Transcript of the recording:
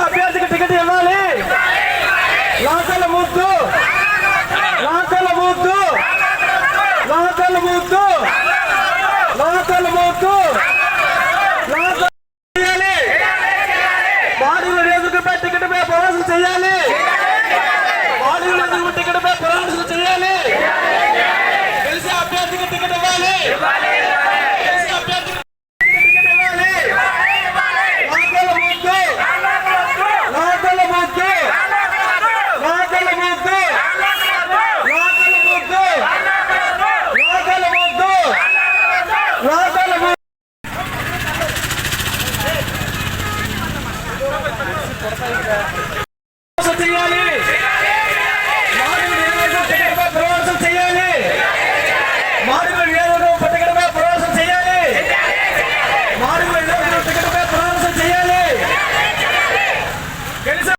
అభ్యర్థికి టికెట్ ఇవ్వాలి. లాకల ముద్దు లాకల ముద్దు లాకల ముద్దు లాకల ముద్దు చేయాలి. బాడీలో ఎదుగుపై టికెట్పై పోరాటం చేయాలి. బాడీలో ఎదుగు టికెట్పై పోరాటం చేయాలి. గెలిచే అభ్యర్థికి టికెట్ ఇవ్వాలి. చేయాలి.